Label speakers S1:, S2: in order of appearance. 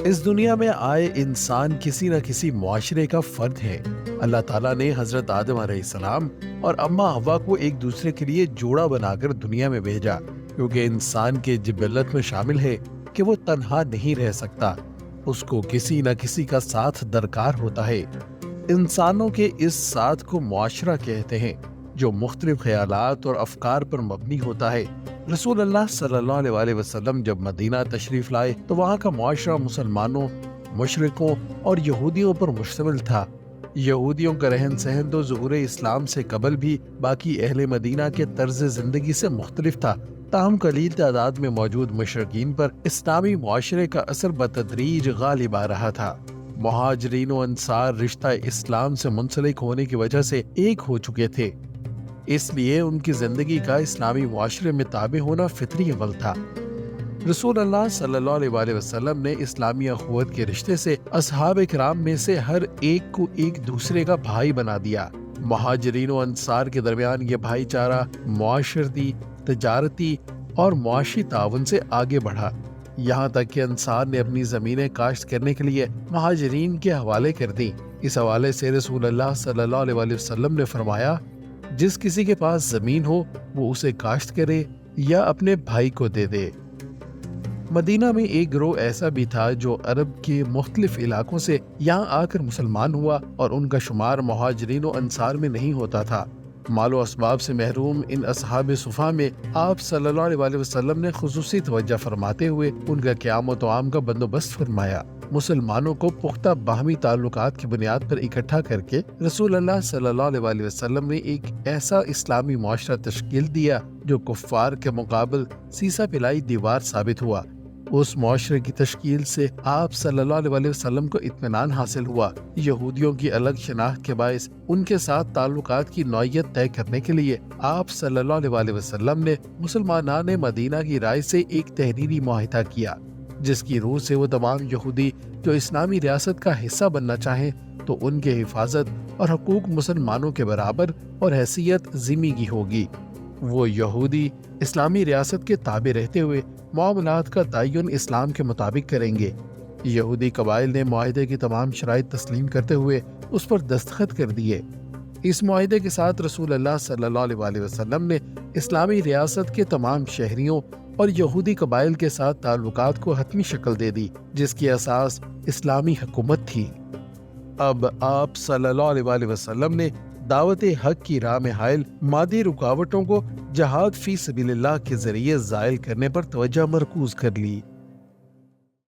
S1: اس دنیا میں آئے انسان کسی نہ کسی معاشرے کا فرد ہے۔ اللہ تعالیٰ نے حضرت آدم علیہ السلام اور اماں حوا کو ایک دوسرے کے لیے جوڑا بنا کر دنیا میں بھیجا، کیونکہ انسان کے جبلت میں شامل ہے کہ وہ تنہا نہیں رہ سکتا، اس کو کسی نہ کسی کا ساتھ درکار ہوتا ہے۔ انسانوں کے اس ساتھ کو معاشرہ کہتے ہیں، جو مختلف خیالات اور افکار پر مبنی ہوتا ہے۔ رسول اللہ صلی اللہ علیہ وسلم جب مدینہ تشریف لائے تو وہاں کا معاشرہ مسلمانوں، مشرکوں اور یہودیوں پر مشتمل تھا۔ یہودیوں کا رہن سہن تو ظہور اسلام سے قبل بھی باقی اہل مدینہ کے طرز زندگی سے مختلف تھا، تاہم قلیل تعداد میں موجود مشرکین پر اسلامی معاشرے کا اثر بتدریج غالب آ رہا تھا۔ مہاجرین و انصار رشتہ اسلام سے منسلک ہونے کی وجہ سے ایک ہو چکے تھے، اس لیے ان کی زندگی کا اسلامی معاشرے میں تابع ہونا فطری عمل تھا۔ رسول اللہ صلی اللہ علیہ وسلم نے اسلامی اخوت کے رشتے سے اصحاب کرام میں سے ہر ایک کو ایک دوسرے کا بھائی بنا دیا۔ مہاجرین و انصار کے درمیان یہ بھائی چارہ معاشرتی، تجارتی اور معاشی تعاون سے آگے بڑھا، یہاں تک کہ انصار نے اپنی زمینیں کاشت کرنے کے لیے مہاجرین کے حوالے کر دیں۔ اس حوالے سے رسول اللہ صلی اللہ علیہ وسلم نے فرمایا، جس کسی کے پاس زمین ہو وہ اسے کاشت کرے یا اپنے بھائی کو دے دے۔ مدینہ میں ایک گروہ ایسا بھی تھا جو عرب کے مختلف علاقوں سے یہاں آ کر مسلمان ہوا، اور ان کا شمار مہاجرین و انصار میں نہیں ہوتا تھا۔ مال و اسباب سے محروم ان اصحاب صفا میں آپ صلی اللہ علیہ وسلم نے خصوصی توجہ فرماتے ہوئے ان کا قیام و طعام کا بندوبست فرمایا۔ مسلمانوں کو پختہ باہمی تعلقات کی بنیاد پر اکٹھا کر کے رسول اللہ صلی اللہ علیہ وسلم نے ایک ایسا اسلامی معاشرہ تشکیل دیا جو کفار کے مقابل سیسا پلائی دیوار ثابت ہوا۔ اس معاشرے کی تشکیل سے آپ صلی اللہ علیہ وسلم کو اطمینان حاصل ہوا۔ یہودیوں کی الگ شناخت کے باعث ان کے ساتھ تعلقات کی نوعیت طے کرنے کے لیے آپ صلی اللہ علیہ وسلم نے مسلمانان مدینہ کی رائے سے ایک تحریری معاہدہ کیا، جس کی روح سے وہ تمام یہودی جو اسلامی ریاست کا حصہ بننا چاہیں تو ان کے حفاظت اور حقوق مسلمانوں کے برابر اور حیثیت ذمہ کی ہوگی۔ وہ یہودی اسلامی ریاست کے تابع رہتے ہوئے معاملات کا تعین اسلام کے مطابق کریں گے۔ یہودی قبائل نے معاہدے کی تمام شرائط تسلیم کرتے ہوئے اس پر دستخط کر دیے۔ اس معاہدے کے ساتھ رسول اللہ صلی اللہ علیہ وسلم نے اسلامی ریاست کے تمام شہریوں اور یہودی قبائل کے ساتھ تعلقات کو حتمی شکل دے دی، جس کی اساس اسلامی حکومت تھی۔ اب آپ صلی اللہ علیہ وسلم نے دعوت حق کی راہ میں حائل مادی رکاوٹوں کو جہاد فی سبیل اللہ کے ذریعے زائل کرنے پر توجہ مرکوز کر لی۔